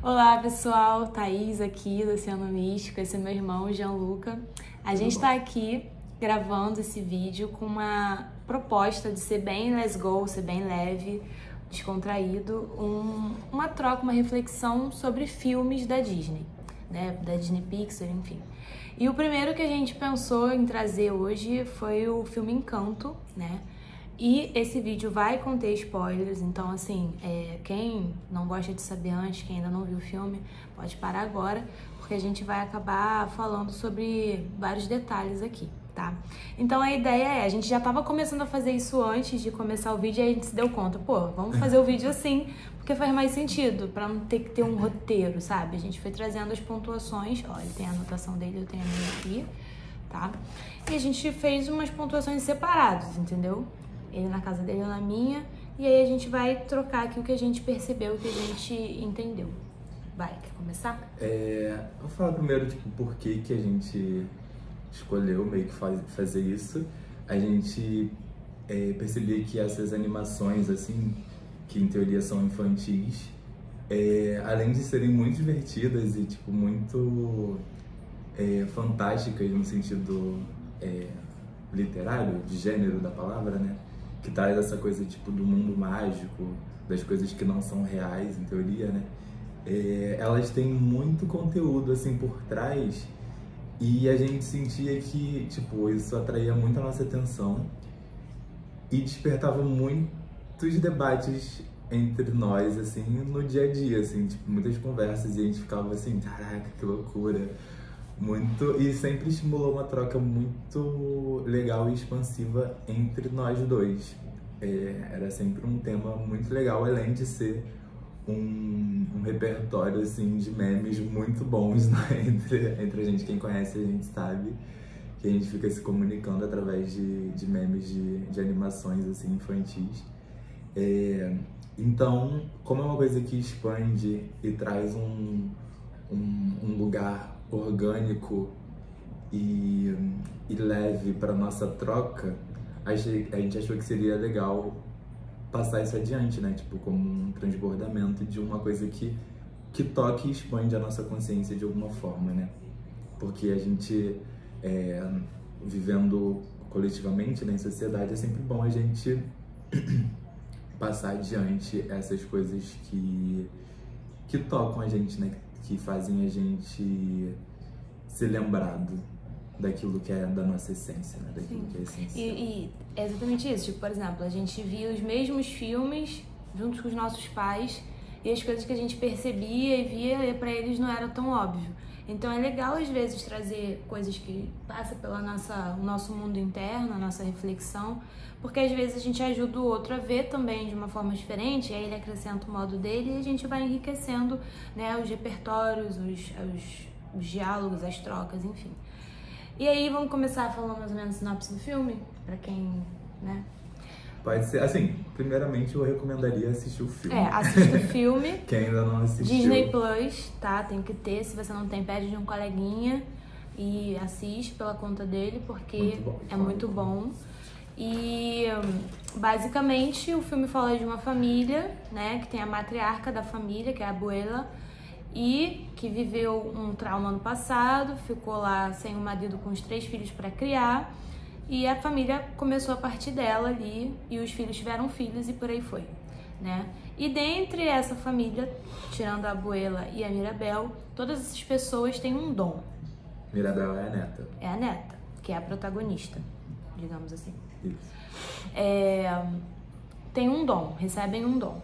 Olá pessoal, Thaís aqui do Oceano Místico, esse é meu irmão Gianluca. A gente tá aqui gravando esse vídeo com uma proposta de ser bem let's go, ser bem leve, descontraído, uma troca, uma reflexão sobre filmes da Disney, né, da Disney Pixar, enfim. E o primeiro que a gente pensou em trazer hoje foi o filme Encanto, né? E esse vídeo vai conter spoilers, então assim, quem não gosta de saber antes, quem ainda não viu o filme, pode parar agora, porque a gente vai acabar falando sobre vários detalhes aqui, tá? Então a ideia a gente já tava começando a fazer isso antes de começar o vídeo e a gente se deu conta, pô, vamos fazer o vídeo assim, porque faz mais sentido, pra não ter que ter um roteiro, sabe? A gente foi trazendo as pontuações, ó, ele tem a anotação dele, eu tenho a minha aqui, tá? E a gente fez umas pontuações separadas, entendeu? Ele na casa dele, eu na minha. E aí a gente vai trocar aqui o que a gente percebeu, o que a gente entendeu. Vai, quer começar? Vou falar primeiro, por que a gente escolheu meio que fazer isso. A gente percebia que essas animações, assim, que em teoria são infantis, além de serem muito divertidas e, muito fantásticas no sentido literário, de gênero da palavra, né? Que traz essa coisa, do mundo mágico, das coisas que não são reais, em teoria, né? Elas têm muito conteúdo, assim, por trás, e a gente sentia que, isso atraía muito a nossa atenção e despertava muitos debates entre nós, assim, no dia a dia, assim, muitas conversas, e a gente ficava assim, caraca, que loucura! E sempre estimulou uma troca muito legal e expansiva entre nós dois. Era sempre um tema muito legal, além de ser um repertório, assim, de memes muito bons, né? entre a gente. Quem conhece a gente sabe que a gente fica se comunicando através de memes de animações, assim, infantis. Então, como é uma coisa que expande e traz um lugar orgânico e leve para nossa troca, a gente achou que seria legal passar isso adiante, né? Como um transbordamento de uma coisa que toque e expande a nossa consciência de alguma forma, né? Porque a gente, vivendo coletivamente, né, em sociedade, é sempre bom a gente passar adiante essas coisas que tocam a gente, né? Que fazem a gente ser lembrado daquilo que é da nossa essência, né? Daquilo que é essencial. E é exatamente isso. Por exemplo, a gente via os mesmos filmes juntos com os nossos pais e as coisas que a gente percebia e via pra eles não era tão óbvio. Então é legal às vezes trazer coisas que passam pelo nosso mundo interno, a nossa reflexão, porque às vezes a gente ajuda o outro a ver também de uma forma diferente, e aí ele acrescenta o modo dele e a gente vai enriquecendo, né, os repertórios, os diálogos, as trocas, enfim. E aí vamos começar falando mais ou menos a sinopse do filme, pra quem, né? Pode ser, assim, primeiramente eu recomendaria assistir o filme. Assista o filme. Quem ainda não assistiu. Disney Plus, tá? Tem que ter, se você não tem, pede de um coleguinha e assiste pela conta dele, porque é muito bom. E basicamente o filme fala de uma família, né, que tem a matriarca da família, que é a abuela, e que viveu um trauma no passado, ficou lá sem o marido com os 3 filhos para criar, e a família começou a partir dela ali, e os filhos tiveram filhos e por aí foi, né? E dentre essa família, tirando a abuela e a Mirabel, todas essas pessoas têm um dom. Mirabel é a neta. É a neta, que é a protagonista, digamos assim. Isso. Tem um dom, recebem um dom.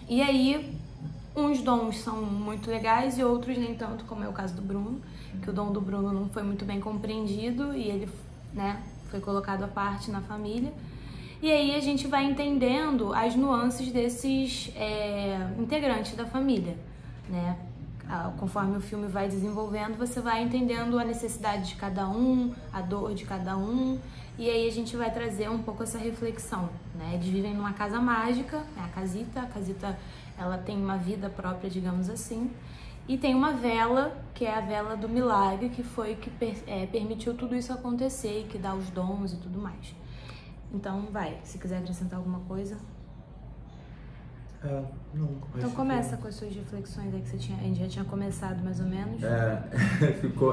E aí, uns dons são muito legais e outros nem tanto, como é o caso do Bruno, que o dom do Bruno não foi muito bem compreendido e ele, né, foi colocado à parte na família. E aí a gente vai entendendo as nuances desses integrantes da família, né? Conforme o filme vai desenvolvendo, você vai entendendo a necessidade de cada um, a dor de cada um, e aí a gente vai trazer um pouco essa reflexão, né? Eles vivem numa casa mágica, né? A casita, ela tem uma vida própria, digamos assim, e tem uma vela, que é a vela do milagre, que foi que permitiu tudo isso acontecer e que dá os dons e tudo mais. Então, se quiser acrescentar alguma coisa. Não. Então começa com as suas reflexões aí que a gente já tinha começado mais ou menos.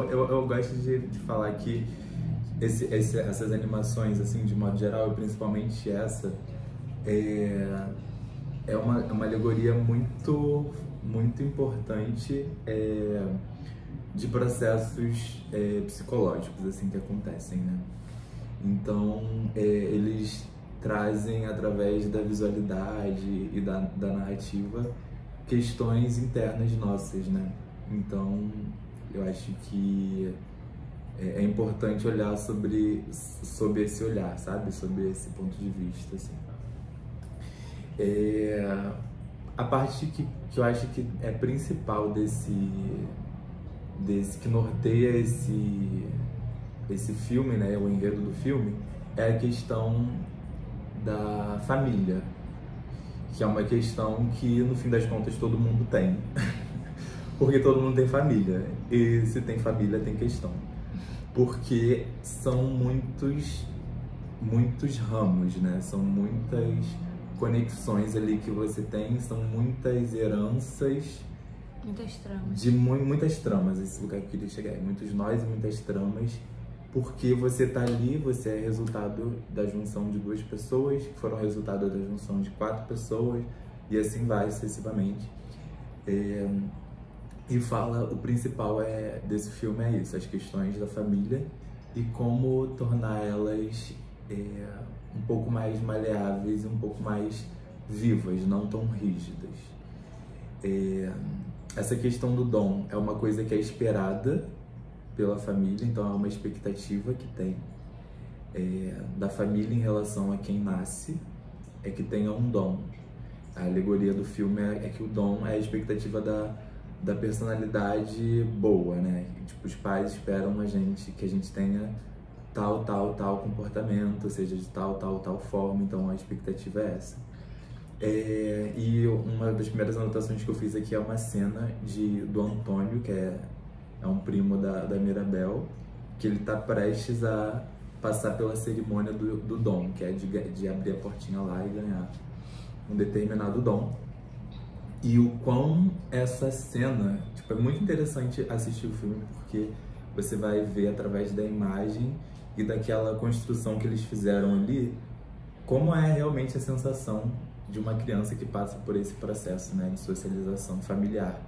Eu gosto de falar que essas animações, assim, de modo geral, e principalmente essa, é uma alegoria muito, muito importante de processos psicológicos, assim, que acontecem, né? Então, eles trazem, através da visualidade e da narrativa, questões internas nossas, né? Então, eu acho que é importante olhar sobre esse olhar, sabe? Sobre esse ponto de vista, assim. A parte que eu acho que é principal desse que norteia esse filme, né? O enredo do filme, é a questão da família, que é uma questão que, no fim das contas, todo mundo tem. Porque todo mundo tem família. E se tem família, tem questão. Porque são muitos ramos, né? São muitas conexões ali que você tem, são muitas heranças. Muitas tramas. Muitas tramas, esse lugar que eu queria chegar. Muitos nós e muitas tramas. Porque você tá ali, você é resultado da junção de 2 pessoas, que foram resultado da junção de 4 pessoas, e assim vai sucessivamente. E o principal desse filme é isso, as questões da família e como tornar elas um pouco mais maleáveis e um pouco mais vivas, não tão rígidas. Essa questão do dom é uma coisa que é esperada pela família, então é uma expectativa que tem da família em relação a quem nasce, é que tenha um dom. A alegoria do filme é que o dom é a expectativa da personalidade boa, né? Tipo, os pais esperam que a gente tenha tal comportamento, ou seja, de tal forma, então a expectativa é essa. E uma das primeiras anotações que eu fiz aqui é uma cena do Antônio, que é um primo da Mirabel, que ele tá prestes a passar pela cerimônia do dom, que é de abrir a portinha lá e ganhar um determinado dom. E o quão essa cena, tipo, é muito interessante assistir o filme, porque você vai ver através da imagem e daquela construção que eles fizeram ali, como é realmente a sensação de uma criança que passa por esse processo, né, de socialização familiar.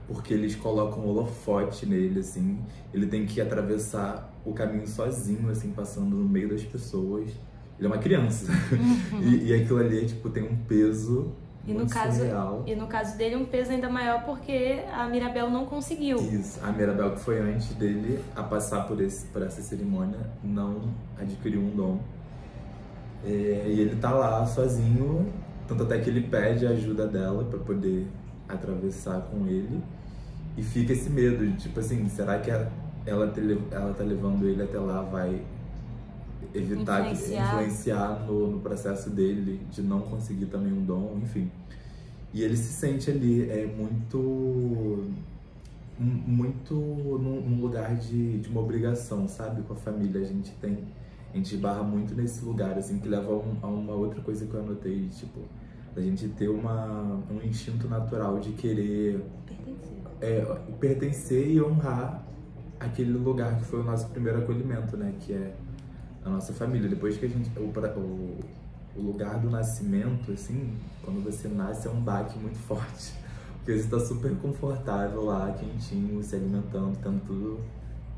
Porque eles colocam um holofote nele, assim, ele tem que atravessar o caminho sozinho, assim, passando no meio das pessoas. Ele é uma criança. E aquilo ali, tipo, tem um peso muito surreal. E no caso dele, um peso ainda maior porque a Mirabel não conseguiu. Isso, a Mirabel, que foi antes dele a passar por essa cerimônia, não adquiriu um dom. E ele tá lá sozinho, tanto até que ele pede a ajuda dela para poder atravessar com ele, e fica esse medo de, tipo assim, será que ela tá levando ele até lá, vai influenciar no processo dele de não conseguir também um dom, enfim. E ele se sente ali muito num lugar de uma obrigação, sabe? Com a família, a gente esbarra muito nesse lugar, assim, que leva a uma outra coisa que eu anotei, tipo, da gente ter um instinto natural de querer pertencer e honrar aquele lugar que foi o nosso primeiro acolhimento, né? Que é a nossa família. Depois que o lugar do nascimento, assim, quando você nasce, é um baque muito forte. Porque você está super confortável lá, quentinho, se alimentando, tendo tudo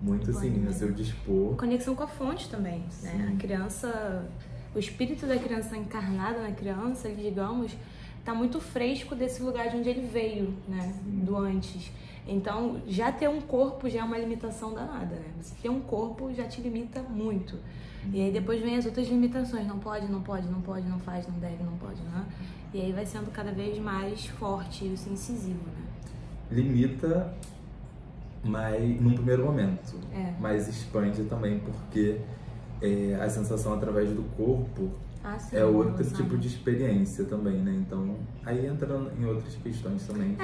muito assim, a seu dispor. Conexão com a fonte também, né? A criança, o espírito da criança encarnada na criança, digamos, tá muito fresco desse lugar de onde ele veio, né? Do antes. Então, já ter um corpo já é uma limitação danada, né? Você ter um corpo já te limita muito. E aí depois vem as outras limitações, não pode, não faz, não deve, não pode, né? E aí vai sendo cada vez mais forte isso, incisivo, né? Limita, mas num primeiro momento, mas expande também, porque a sensação através do corpo é outro tipo de experiência também, né? Então, aí entra em outras questões também.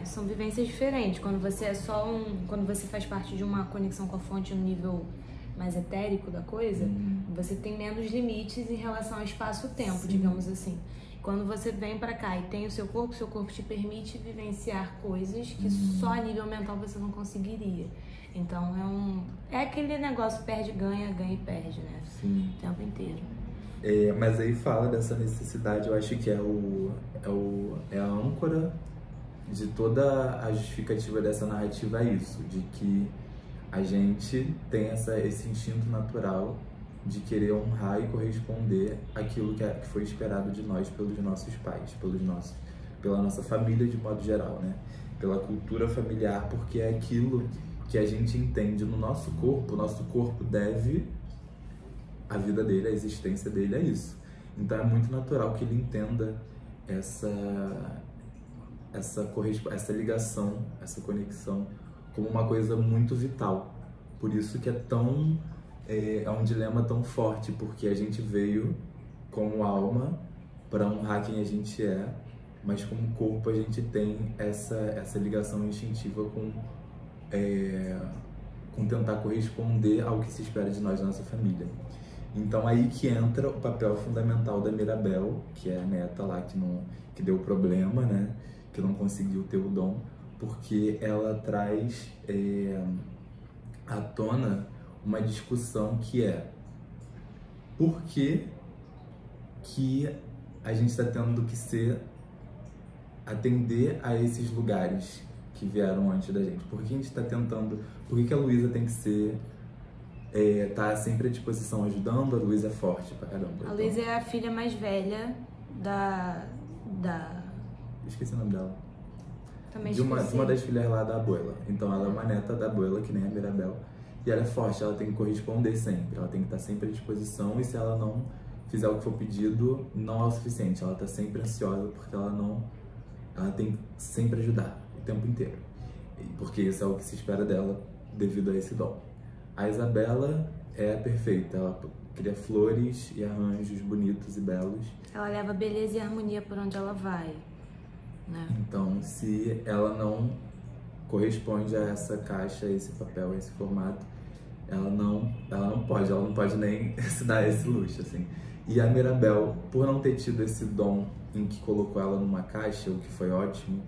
São vivências diferentes. Quando você quando você faz parte de uma conexão com a fonte no nível mais etérico da coisa, você tem menos limites em relação ao espaço-tempo, digamos assim. Quando você vem pra cá e tem o seu corpo te permite vivenciar coisas que só a nível mental você não conseguiria. Então é aquele negócio perde-ganha, ganha e perde, né? Sim. O tempo inteiro. Mas aí fala dessa necessidade, eu acho que é a âncora de toda a justificativa dessa narrativa, é isso, de que a gente tem esse instinto natural de querer honrar e corresponder àquilo que foi esperado de nós pelos nossos pais, pela nossa família de modo geral, né? Pela cultura familiar, porque é aquilo que a gente entende no nosso corpo. O nosso corpo deve a vida dele, a existência dele é isso. Então é muito natural que ele entenda essa ligação, essa conexão como uma coisa muito vital. Por isso que é um dilema tão forte, porque a gente veio como alma para honrar quem a gente é, mas como corpo a gente tem essa ligação instintiva com tentar corresponder ao que se espera de nós, da nossa família. Então aí que entra o papel fundamental da Mirabel, que é a neta lá que deu problema, né? Que não conseguiu ter o dom, porque ela traz à tona uma discussão que é: por que a gente está tendo que atender a esses lugares que vieram antes da gente? Por que a gente está tentando... Por que a Luísa tem que tá sempre à disposição ajudando? A Luísa é forte pra caramba. A Luísa é a filha mais velha da... Esqueci o nome dela. Também de uma das filhas lá da abuela. Então ela é uma neta da abuela, que nem a Mirabel. E ela é forte, ela tem que corresponder sempre. Ela tem que estar sempre à disposição, e se ela não fizer o que for pedido, não é o suficiente. Ela tá sempre ansiosa, porque ela tem que sempre ajudar o tempo inteiro. Porque isso é o que se espera dela devido a esse dom. A Isabela é perfeita. Ela cria flores e arranjos bonitos e belos. Ela leva beleza e harmonia por onde ela vai, né? Então, se ela não corresponde a essa caixa, a esse papel, a esse formato, ela não pode nem se dar esse luxo, assim. E a Mirabel, por não ter tido esse dom em que colocou ela numa caixa, o que foi ótimo,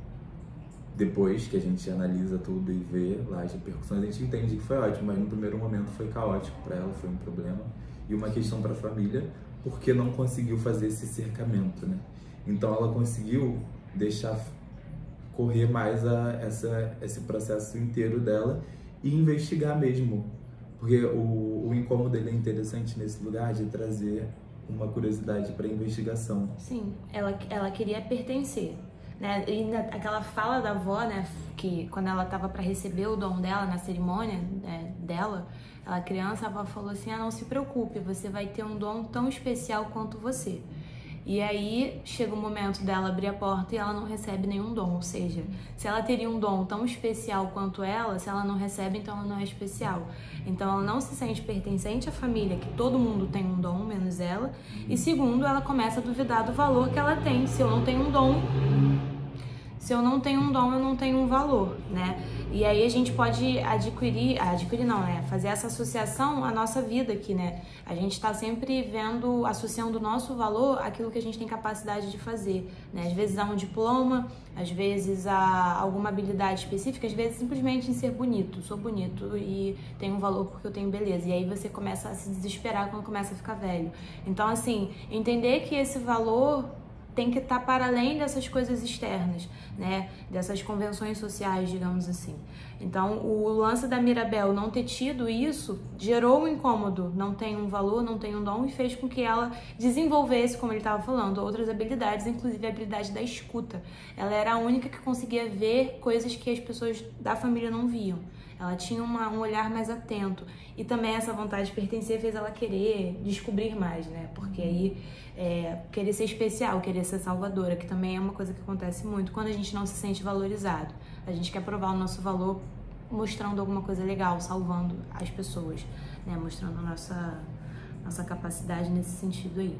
depois que a gente analisa tudo e vê lá as repercussões, a gente entende que foi ótimo, mas no primeiro momento foi caótico para ela, foi um problema e uma questão para a família, porque não conseguiu fazer esse cercamento, né? Então ela conseguiu deixar correr mais esse processo inteiro dela e investigar mesmo, porque o incômodo dele é interessante nesse lugar de trazer uma curiosidade para a investigação. Sim, ela queria pertencer, né? E aquela fala da avó, né, que quando ela estava para receber o dom dela na cerimônia, né, dela, ela criança, a avó falou assim: não se preocupe, você vai ter um dom tão especial quanto você. E aí chega o momento dela abrir a porta e ela não recebe nenhum dom, ou seja, se ela teria um dom tão especial quanto ela, se ela não recebe, então ela não é especial. Então ela não se sente pertencente à família, que todo mundo tem um dom, menos ela. E segundo, ela começa a duvidar do valor que ela tem. Se eu não tenho um dom, eu não tenho um valor, né? E aí a gente pode fazer essa associação à nossa vida aqui, né? A gente tá sempre associando o nosso valor àquilo que a gente tem capacidade de fazer, né? Às vezes a um diploma, às vezes a alguma habilidade específica, às vezes simplesmente em ser bonito. Sou bonito e tenho um valor porque eu tenho beleza. E aí você começa a se desesperar quando começa a ficar velho. Então, assim, entender que esse valor tem que estar para além dessas coisas externas, né? Dessas convenções sociais, digamos assim. Então, o lance da Mirabel não ter tido isso gerou um incômodo, não tem um valor, não tem um dom, e fez com que ela desenvolvesse, como ele estava falando, outras habilidades, inclusive a habilidade da escuta. Ela era a única que conseguia ver coisas que as pessoas da família não viam. Ela tinha um olhar mais atento. E também essa vontade de pertencer fez ela querer descobrir mais, né? Porque aí, querer ser especial, querer ser salvadora, que também é uma coisa que acontece muito quando a gente não se sente valorizado. A gente quer provar o nosso valor mostrando alguma coisa legal, salvando as pessoas, né? Mostrando a nossa capacidade nesse sentido aí.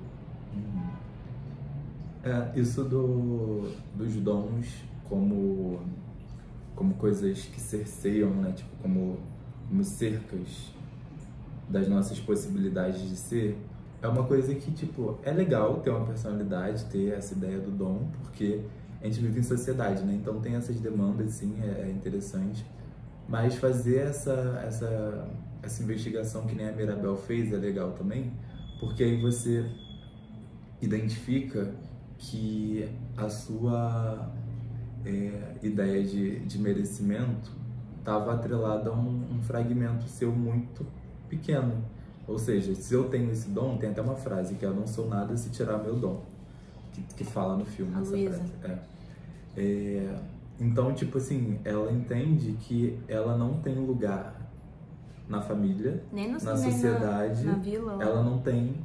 Isso dos dons como coisas que cerceiam, né? Tipo, como cercas das nossas possibilidades de ser, é uma coisa que, tipo, é legal ter uma personalidade, ter essa ideia do dom, porque a gente vive em sociedade, né? Então tem essas demandas, sim, é interessante. Mas fazer essa investigação que nem a Mirabel fez é legal também, porque aí você identifica que a sua ideia de merecimento estava atrelada a um fragmento seu muito pequeno. Ou seja, se eu tenho esse dom, tem até uma frase que eu não sou nada se tirar meu dom, que fala no filme essa frase. Então, tipo assim, ela entende que ela não tem lugar na família, nem no, na sociedade, na vila. Ela não tem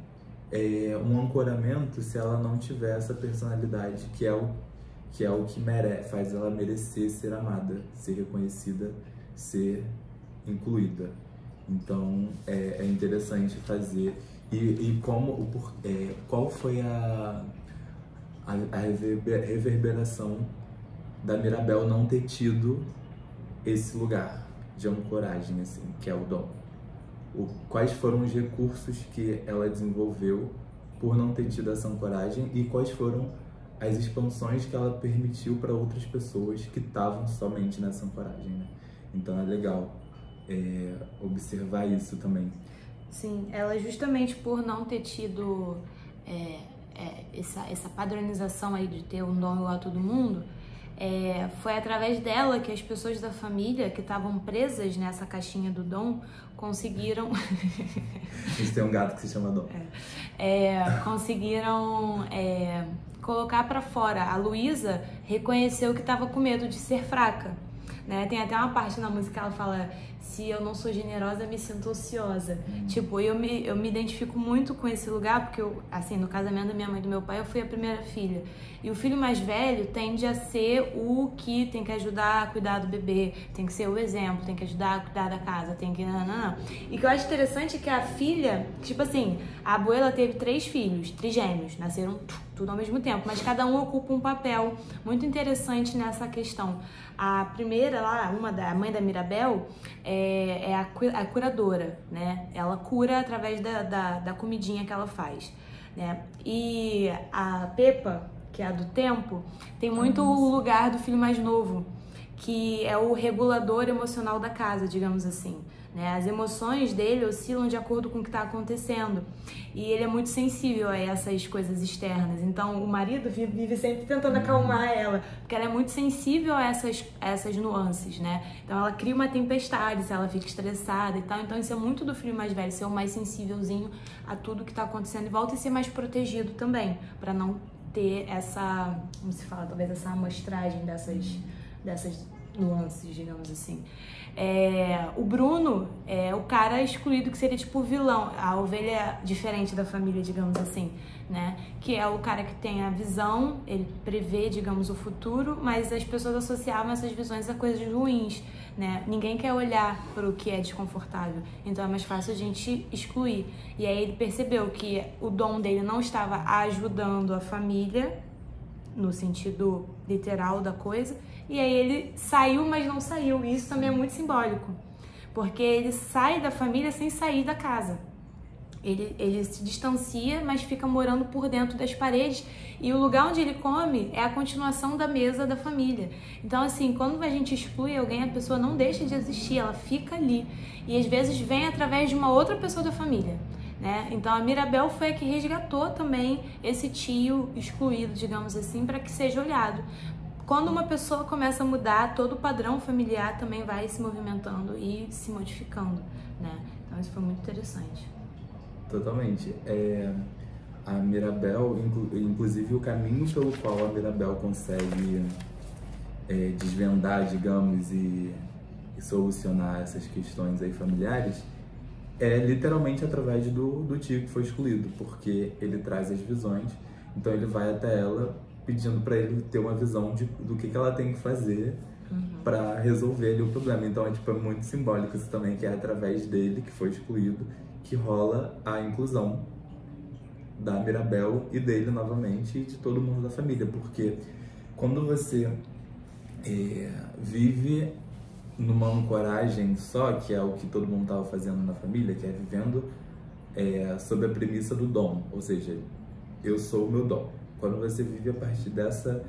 um ancoramento se ela não tiver essa personalidade, que é o que faz ela merecer ser amada, ser reconhecida, ser incluída. Então é interessante fazer. E qual foi a reverberação da Mirabel não ter tido esse lugar de ancoragem, assim, que é o dom? Quais foram os recursos que ela desenvolveu por não ter tido essa ancoragem e quais foram as expansões que ela permitiu para outras pessoas que estavam somente nessa ancoragem, né? Então é legal observar isso também. Sim, ela justamente por não ter tido essa padronização aí de ter um dom igual a todo mundo, foi através dela que as pessoas da família que estavam presas nessa caixinha do dom conseguiram... A gente tem um gato que se chama Dom. Conseguiram colocar pra fora. A Luísa reconheceu que estava com medo de ser fraca, né? Tem até uma parte na música que ela fala: se eu não sou generosa, me sinto ociosa. Tipo, eu me identifico muito com esse lugar, porque assim, no casamento da minha mãe e do meu pai, eu fui a primeira filha. E o filho mais velho tende a ser o que tem que ajudar a cuidar do bebê, tem que ser o exemplo, tem que ajudar a cuidar da casa, tem que... E o que eu acho interessante é que a filha, tipo assim, a abuela teve 3 filhos, trigêmeos, nasceram tudo ao mesmo tempo, mas cada um ocupa um papel muito interessante nessa questão. A primeira lá, a mãe da Mirabel, é a curadora, né? Ela cura através da comidinha que ela faz, né? E a Pepa, que é a do tempo, tem muito o lugar do filho mais novo, que é o regulador emocional da casa, digamos assim, né? As emoções dele oscilam de acordo com o que está acontecendo e ele é muito sensível a essas coisas externas. Então o marido vive sempre tentando acalmar ela, porque ela é muito sensível a essas nuances, né? Então ela cria uma tempestade se ela fica estressada e tal. Então isso é muito do filho mais velho, ser o mais sensívelzinho a tudo que está acontecendo e volta a ser mais protegido também, para não ter essa, como se fala, talvez essa amostragem dessas nuances, digamos assim. O Bruno é o cara excluído, que seria tipo o vilão, a ovelha diferente da família, digamos assim, né? Que é o cara que tem a visão, ele prevê, digamos, o futuro, mas as pessoas associavam essas visões a coisas ruins, né? Ninguém quer olhar para o que é desconfortável, então é mais fácil a gente excluir. E aí ele percebeu que o dom dele não estava ajudando a família, no sentido literal da coisa, e aí ele saiu, mas não saiu. E isso também é muito simbólico, porque ele sai da família sem sair da casa. Ele se distancia, mas fica morando por dentro das paredes, e o lugar onde ele come é a continuação da mesa da família. Então, assim, quando a gente exclui alguém, a pessoa não deixa de existir, ela fica ali. E às vezes vem através de uma outra pessoa da família, né? Então a Mirabel foi a que resgatou também esse tio excluído, digamos assim, para que seja olhado. Quando uma pessoa começa a mudar, todo o padrão familiar também vai se movimentando e se modificando, né? Então isso foi muito interessante. Totalmente. A Mirabel, inclusive o caminho pelo qual a Mirabel consegue desvendar, digamos, e solucionar essas questões aí familiares é literalmente através do tio que foi excluído, porque ele traz as visões, então ele vai até ela pedindo para ele ter uma visão do que ela tem que fazer para resolver ali o problema. Então é muito simbólico isso também, que é através dele, que foi excluído, que rola a inclusão da Mirabel e dele novamente e de todo mundo da família, porque quando você vive numa ancoragem só, que é o que todo mundo estava fazendo na família, que é vivendo sobre a premissa do dom, ou seja, eu sou o meu dom. Quando você vive a partir dessa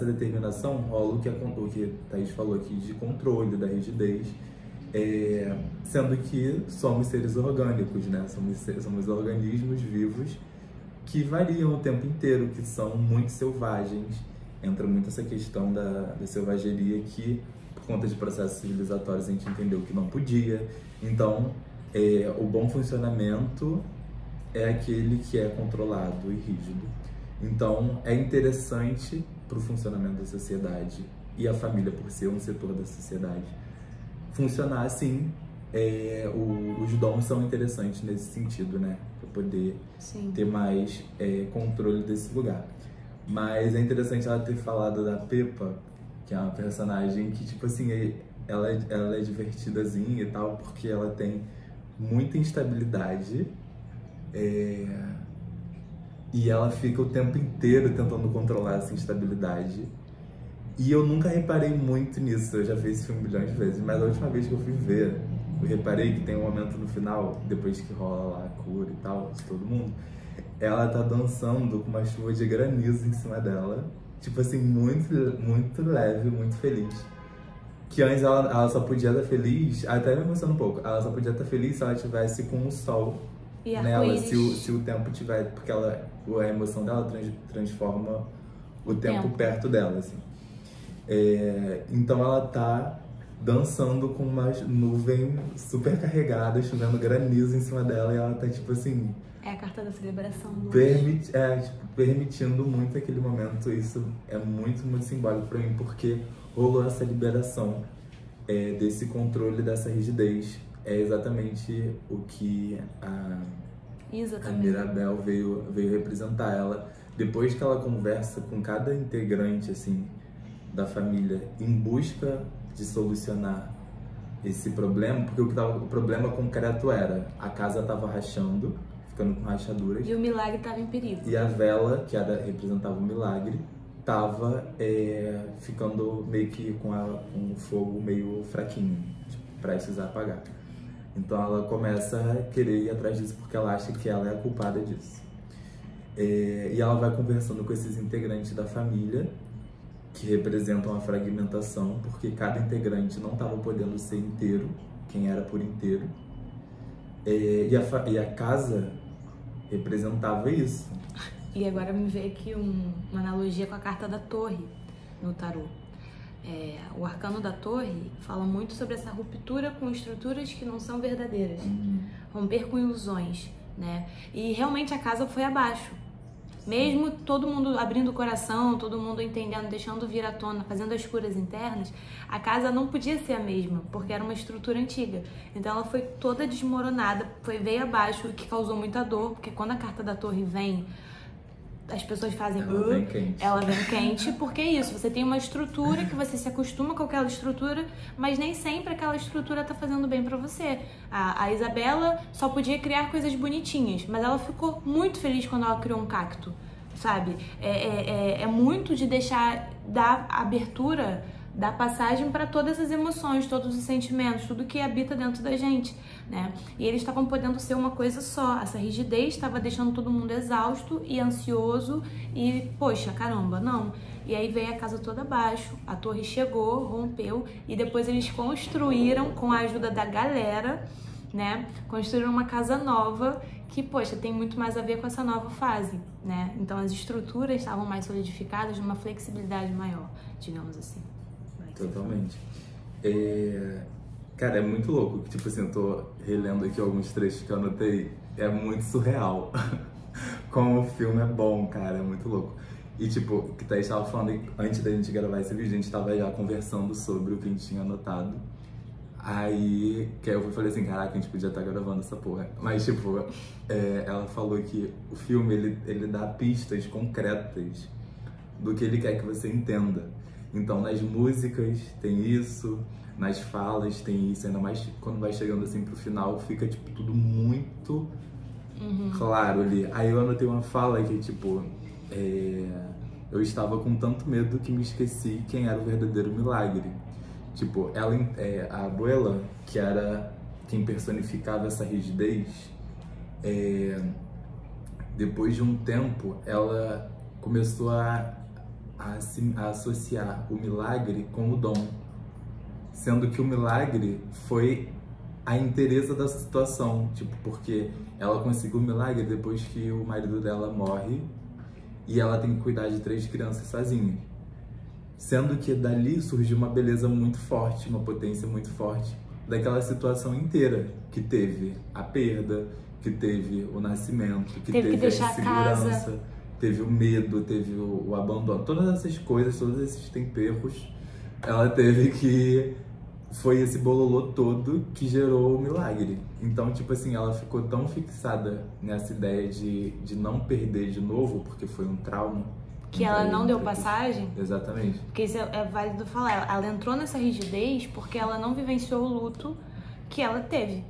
determinação, rola o que a Thaís falou aqui de controle, da rigidez, sendo que somos seres orgânicos, né? Somos organismos vivos que variam o tempo inteiro, que são muito selvagens. Entra muito essa questão da selvageria que, por conta de processos civilizatórios, a gente entendeu que não podia. Então, o bom funcionamento é aquele que é controlado e rígido. Então, é interessante para o funcionamento da sociedade e a família, por ser um setor da sociedade, funcionar assim. Os dons são interessantes nesse sentido, né? Para poder ter mais controle desse lugar. Mas é interessante ela ter falado da Pepa, que é uma personagem que, tipo assim, ela é divertidazinha e tal, porque ela tem muita instabilidade. E ela fica o tempo inteiro tentando controlar essa instabilidade. E eu nunca reparei muito nisso, eu já vi esse filme milhões de vezes, mas a última vez que eu fui ver, eu reparei que tem um momento no final, depois que rola lá a cura e tal, de todo mundo, ela tá dançando com uma chuva de granizo em cima dela, tipo assim, muito, muito leve, muito feliz. Que antes ela só podia estar feliz, até me emociona um pouco, ela só podia estar feliz se ela tivesse com o sol nela, se o tempo tiver, porque a emoção dela transforma o tempo perto dela, assim. Então ela tá dançando com uma nuvem super carregada, chovendo granizo em cima dela, e ela tá tipo assim... É a carta da celebração. Permitindo muito aquele momento. Isso é muito, muito simbólico pra mim, porque rolou essa liberação desse controle, dessa rigidez. É exatamente o que a Mirabel veio representar. Ela, depois que ela conversa com cada integrante assim da família em busca de solucionar esse problema, porque o problema concreto era a casa estava rachando, ficando com rachaduras, e o milagre estava em perigo, e a vela, que representava o milagre, estava ficando meio que com um fogo meio fraquinho, tipo, prestes a apagar. Então ela começa a querer ir atrás disso porque ela acha que ela é a culpada disso. E ela vai conversando com esses integrantes da família, que representam a fragmentação, porque cada integrante não estava podendo ser inteiro, quem era por inteiro. E a casa representava isso. E agora me veio aqui uma analogia com a carta da torre no tarô. O arcano da torre fala muito sobre essa ruptura com estruturas que não são verdadeiras, romper com ilusões, né? E realmente a casa foi abaixo. Mesmo todo mundo abrindo o coração, todo mundo entendendo, deixando vir à tona, fazendo as curas internas, a casa não podia ser a mesma, porque era uma estrutura antiga. Então ela foi toda desmoronada, veio abaixo, o que causou muita dor, porque quando a carta da torre vem, as pessoas fazem... Ela vem quente, porque é isso, você tem uma estrutura que você se acostuma com aquela estrutura, mas nem sempre aquela estrutura tá fazendo bem pra você. A Isabela só podia criar coisas bonitinhas, mas ela ficou muito feliz quando ela criou um cacto, sabe? É muito de dar abertura, dar passagem para todas as emoções, todos os sentimentos, tudo que habita dentro da gente, né? E eles estavam podendo ser uma coisa só. Essa rigidez estava deixando todo mundo exausto e ansioso e, poxa, caramba, não. E aí veio a casa toda abaixo, a torre chegou, rompeu e depois eles construíram, com a ajuda da galera, né? Construíram uma casa nova que, poxa, tem muito mais a ver com essa nova fase, né? Então as estruturas estavam mais solidificadas, numa flexibilidade maior, digamos assim. Totalmente. Cara, é muito louco. Tipo assim, eu tô relendo aqui alguns trechos que eu anotei. É muito surreal. Como o filme é bom, cara. É muito louco. E tipo, o que Thaís tava falando antes da gente gravar esse vídeo, a gente tava já conversando sobre o que a gente tinha anotado. Aí eu falei assim, caraca, a gente podia estar gravando essa porra. Mas tipo, ela falou que o filme, ele dá pistas concretas do que ele quer que você entenda. Então, nas músicas tem isso, nas falas tem isso, ainda mais quando vai chegando assim pro final, fica tipo tudo muito claro ali. Aí eu anotei uma fala que tipo, eu estava com tanto medo que me esqueci quem era o verdadeiro milagre. Tipo, a abuela, que era quem personificava essa rigidez, depois de um tempo, ela começou a associar o milagre com o dom, sendo que o milagre foi a inteireza da situação, tipo, porque ela conseguiu o milagre depois que o marido dela morre e ela tem que cuidar de 3 crianças sozinha. Sendo que dali surgiu uma beleza muito forte, uma potência muito forte daquela situação inteira, que teve a perda, que teve o nascimento, que teve a insegurança, teve o medo, teve o abandono, todas essas coisas, todos esses temperos, ela teve que... Foi esse bololô todo que gerou o milagre. Então, tipo assim, ela ficou tão fixada nessa ideia de não perder de novo, porque foi um trauma. Que ela não deu passagem? Exatamente. Porque isso é válido falar. Ela entrou nessa rigidez porque ela não vivenciou o luto que ela teve.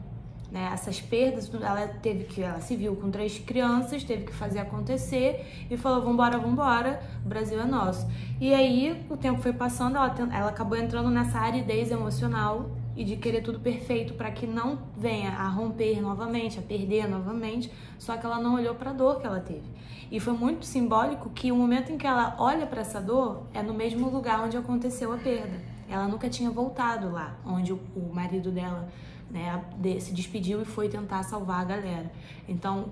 Né? Essas perdas, ela se viu com 3 crianças, teve que fazer acontecer e falou, vambora, o Brasil é nosso. E aí, o tempo foi passando, ela acabou entrando nessa aridez emocional e de querer tudo perfeito para que não venha a romper novamente, a perder novamente, só que ela não olhou para a dor que ela teve. E foi muito simbólico que o momento em que ela olha para essa dor é no mesmo lugar onde aconteceu a perda. Ela nunca tinha voltado lá, onde o marido dela, né, se despediu e foi tentar salvar a galera. Então,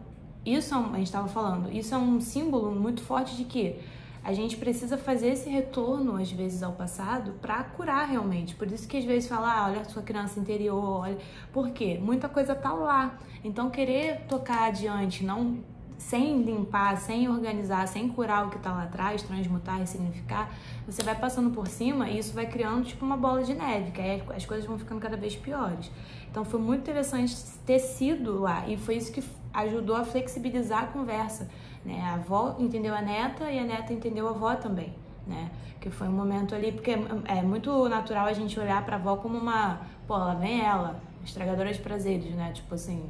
isso, a gente estava falando, isso é um símbolo muito forte de que a gente precisa fazer esse retorno, às vezes, ao passado para curar realmente. Por isso que, às vezes, falar, olha a sua criança interior, olha... Por quê? Muita coisa tá lá. Então, querer tocar adiante, não... sem limpar, sem organizar, sem curar o que tá lá atrás, transmutar, ressignificar, você vai passando por cima e isso vai criando tipo uma bola de neve, que aí as coisas vão ficando cada vez piores. Então foi muito interessante ter sido lá e foi isso que ajudou a flexibilizar a conversa, né? A avó entendeu a neta e a neta entendeu a avó também, né? Que foi um momento ali, porque é muito natural a gente olhar pra avó como uma, pô, lá vem ela, estragadora de prazeres, né? Tipo assim,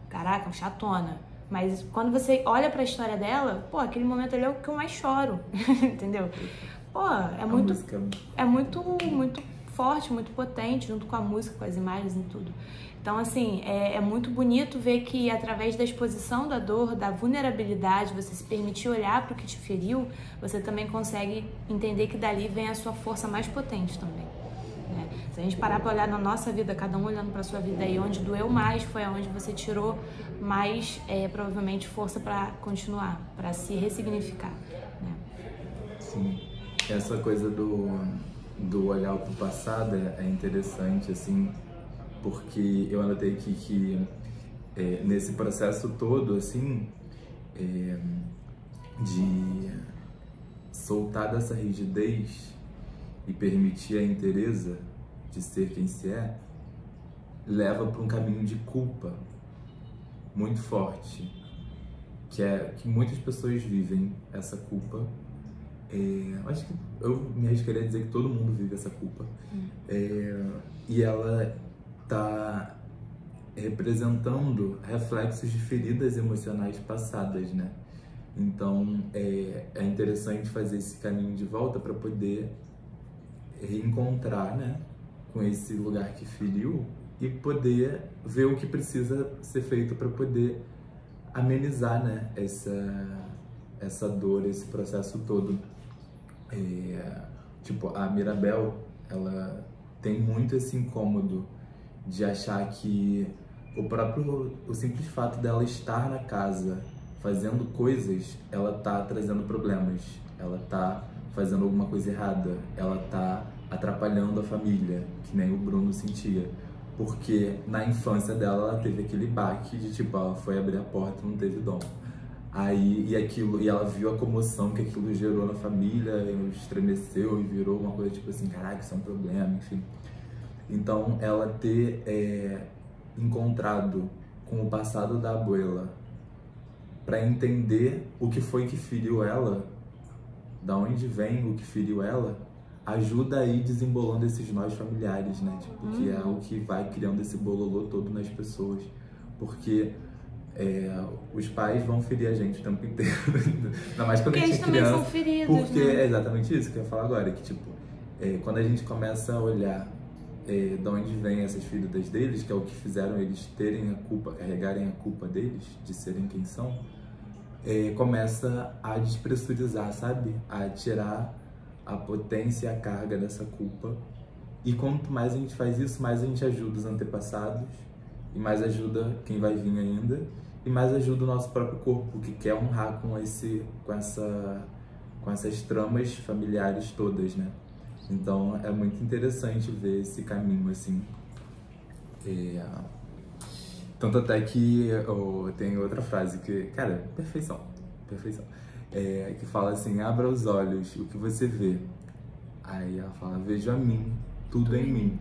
caraca, chatona. Mas quando você olha pra história dela, pô, aquele momento ali é o que eu mais choro, entendeu? Pô, é muito forte, muito potente, junto com a música, com as imagens e tudo. Então, assim, é muito bonito ver que através da exposição da dor, da vulnerabilidade, você se permitir olhar pro que te feriu, você também consegue entender que dali vem a sua força mais potente também. Né? Se a gente parar para olhar na nossa vida, cada um olhando para sua vida aí, onde doeu mais foi onde você tirou mais, provavelmente, força para continuar, para se ressignificar. Né? Sim, essa coisa do olhar para o passado é interessante, assim, porque eu anotei aqui que nesse processo todo, assim, de soltar dessa rigidez e permitir a inteireza de ser quem se é, leva para um caminho de culpa muito forte, que muitas pessoas vivem essa culpa. Acho que eu me arriscaria a dizer que todo mundo vive essa culpa. E ela tá representando reflexos de feridas emocionais passadas, né? Então é interessante fazer esse caminho de volta para poder reencontrar, né, com esse lugar que feriu e poder ver o que precisa ser feito para poder amenizar, né, essa dor, esse processo todo. Tipo, a Mirabel, ela tem muito esse incômodo de achar que o simples fato dela estar na casa fazendo coisas, ela tá trazendo problemas, ela tá fazendo alguma coisa errada, ela tá atrapalhando a família, que nem o Bruno sentia, porque na infância dela ela teve aquele baque de tipo, ela foi abrir a porta e não teve dom. Aí, e ela viu a comoção que aquilo gerou na família, estremeceu e virou uma coisa tipo assim, caraca, isso é um problema, enfim. Então, ela ter encontrado com o passado da abuela para entender o que foi que feriu ela, da onde vem o que feriu ela, ajuda a ir desembolando esses nós familiares, né? Tipo, que é o que vai criando esse bololô todo nas pessoas. Porque os pais vão ferir a gente o tempo inteiro. Ainda mais quando a gente é criança. São feridos, porque né? é exatamente isso que eu ia falar agora. Que, tipo, quando a gente começa a olhar de onde vêm essas feridas deles, que é o que fizeram eles terem a culpa, carregarem a culpa deles, de serem quem são, começa a despressurizar, sabe? A tirar a potência e a carga dessa culpa. E quanto mais a gente faz isso, mais a gente ajuda os antepassados, e mais ajuda quem vai vir ainda, e mais ajuda o nosso próprio corpo, que quer honrar com essas tramas familiares todas, né? Então é muito interessante ver esse caminho, assim. Tanto até que tem outra frase que, cara, perfeição, que fala assim: abra os olhos, o que você vê. Aí ela fala: vejo a mim, tudo em mim.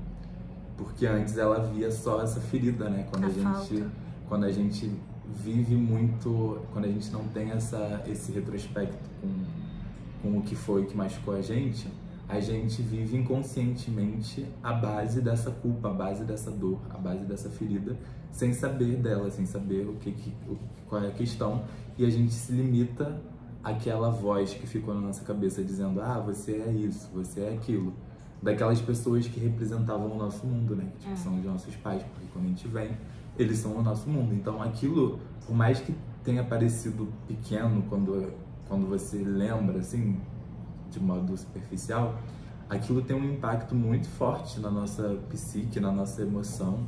Porque antes ela via só essa ferida, né? Quando a gente vive muito, quando a gente não tem esse retrospecto com o que foi que machucou a gente vive inconscientemente a base dessa culpa, a base dessa dor, a base dessa ferida, sem saber dela, sem saber qual é a questão, e a gente se limita àquela voz que ficou na nossa cabeça dizendo: ah, você é isso, você é aquilo, daquelas pessoas que representavam o nosso mundo, né? Que são os nossos pais, porque quando a gente vem, eles são o nosso mundo. Então aquilo, por mais que tenha parecido pequeno quando você lembra, assim, de modo superficial, aquilo tem um impacto muito forte na nossa psique, na nossa emoção,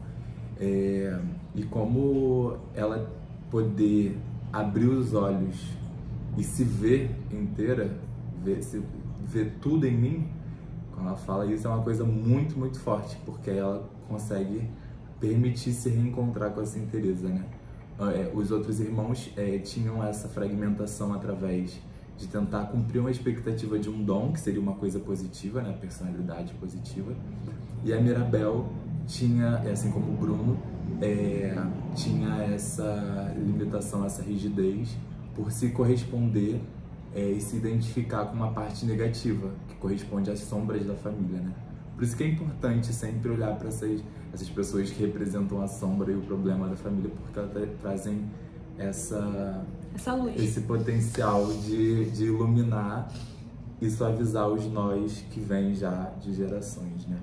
e como ela poder abrir os olhos e se ver inteira, ver tudo em mim, quando ela fala isso, é uma coisa muito, muito forte, porque ela consegue permitir se reencontrar com essa inteireza, né? Os outros irmãos tinham essa fragmentação através de tentar cumprir uma expectativa de um dom, que seria uma coisa positiva, né? Personalidade positiva. E a Mirabel tinha, assim como o Bruno, tinha essa limitação, essa rigidez, por se corresponder e se identificar com uma parte negativa, que corresponde às sombras da família, né? Por isso que é importante sempre olhar para essas pessoas que representam a sombra e o problema da família, porque elas trazem essa luz, esse potencial de iluminar e suavizar os nós que vêm já de gerações, né?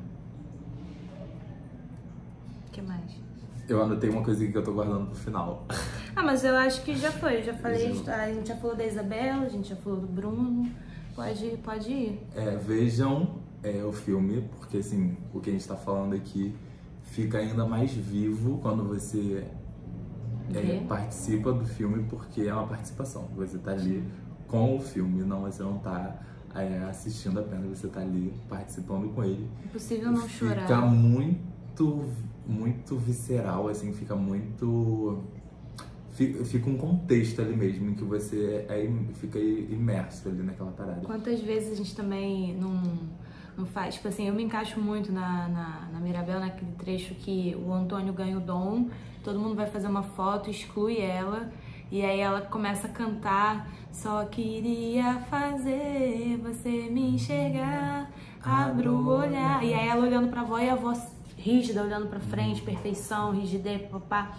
O que mais? Eu anotei uma coisinha que eu tô guardando pro final. Mas eu acho que já foi. Eu já falei, a gente já falou da Isabela, a gente já falou do Bruno. Pode ir. Vejam o filme, porque assim, o que a gente tá falando aqui fica ainda mais vivo quando você participa do filme, porque é uma participação. Você tá ali com o filme, você não tá assistindo apenas, você tá ali participando com ele. Impossível não chorar. Fica muito, muito visceral, assim, fica muito... Fica um contexto ali mesmo, em que você fica imerso ali naquela parada. Quantas vezes a gente também não faz... Tipo assim, eu me encaixo muito na Mirabel, naquele trecho que o Antônio ganha o dom, todo mundo vai fazer uma foto, exclui ela, e aí ela começa a cantar: só queria fazer você me enxergar, abro o olhar. E aí ela olhando pra avó, e a avó rígida, olhando pra frente, perfeição, rigidez, papá.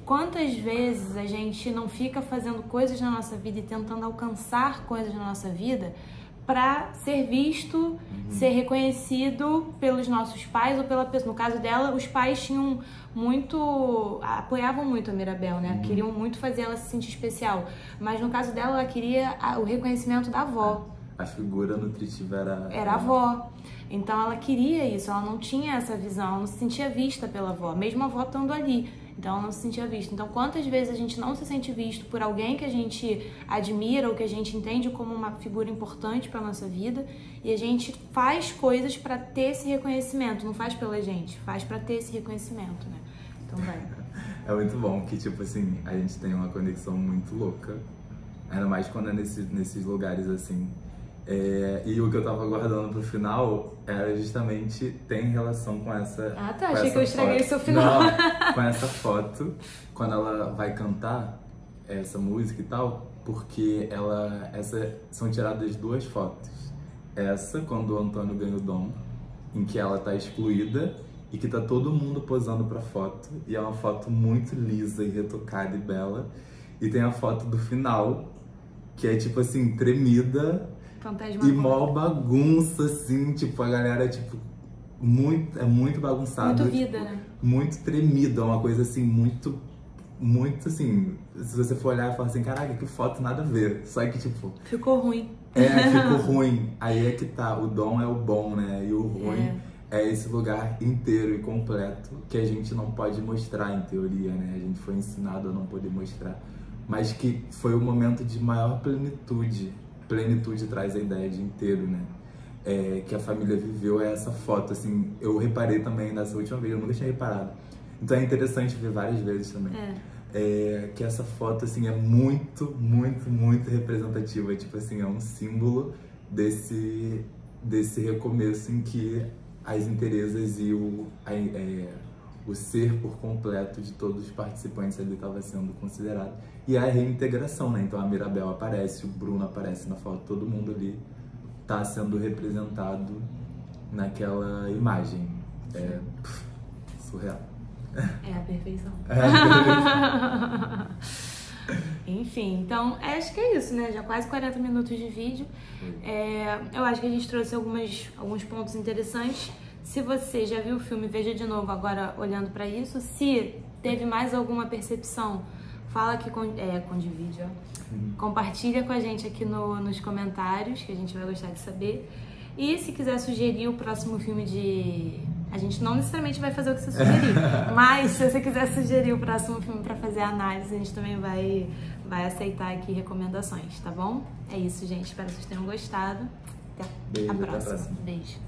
Quantas vezes a gente não fica fazendo coisas na nossa vida e tentando alcançar coisas na nossa vida para ser visto, ser reconhecido pelos nossos pais ou pela pessoa. No caso dela, os pais apoiavam muito a Mirabel, né? Queriam muito fazer ela se sentir especial. Mas no caso dela, ela queria o reconhecimento da avó. A figura nutritiva era a avó. Então ela queria isso, ela não tinha essa visão, ela não se sentia vista pela avó, mesmo a avó estando ali. Então ela não se sentia vista. Então quantas vezes a gente não se sente visto por alguém que a gente admira ou que a gente entende como uma figura importante para nossa vida, e a gente faz coisas para ter esse reconhecimento, não faz pela gente, faz para ter esse reconhecimento, né? Então vai. É muito bom que, tipo assim, a gente tem uma conexão muito louca, ainda mais quando é nesses lugares assim. E o que eu tava guardando pro final era justamente, tem relação com essa... Ah tá, achei que eu estraguei o seu final. Não, com essa foto, quando ela vai cantar essa música e tal, porque são tiradas duas fotos. Essa, quando o Antônio ganha o dom, em que ela tá excluída e que tá todo mundo posando pra foto, e é uma foto muito lisa e retocada e bela. E tem a foto do final, que é tipo assim, tremida, e mó bagunça, assim, tipo, a galera, tipo, é muito bagunçado. Muito vida, né? Muito tremido, é uma coisa assim, muito assim, se você for olhar e falar assim, caraca, que foto, nada a ver. Só que tipo... Ficou ruim. Ficou ruim. Aí é que tá, o dom é o bom, né? E o ruim é esse lugar inteiro e completo que a gente não pode mostrar em teoria, né? A gente foi ensinado a não poder mostrar. Mas que foi o momento de maior plenitude. Plenitude traz a ideia de inteiro, né? Que a família viveu essa foto, assim, eu reparei também nessa última vez, eu nunca tinha reparado. Então é interessante ver várias vezes também. Que essa foto, assim, é muito, muito, muito representativa. Tipo assim, é um símbolo desse recomeço em que as interezas e o ser por completo de todos os participantes ali estava sendo considerado. E a reintegração, né? Então a Mirabel aparece, o Bruno aparece na foto, todo mundo ali está sendo representado naquela imagem. Surreal. É a perfeição. Enfim, então acho que é isso, né? Já quase 40 minutos de vídeo. Eu acho que a gente trouxe alguns pontos interessantes. Se você já viu o filme, veja de novo agora olhando pra isso. Se teve mais alguma percepção, fala aqui com vídeo. Compartilha com a gente aqui nos comentários, que a gente vai gostar de saber. E se quiser sugerir o próximo filme a gente não necessariamente vai fazer o que você sugerir, mas se você quiser sugerir o próximo filme pra fazer a análise, a gente também vai aceitar aqui recomendações, tá bom? É isso, gente. Espero que vocês tenham gostado. Até a próxima. Beijo.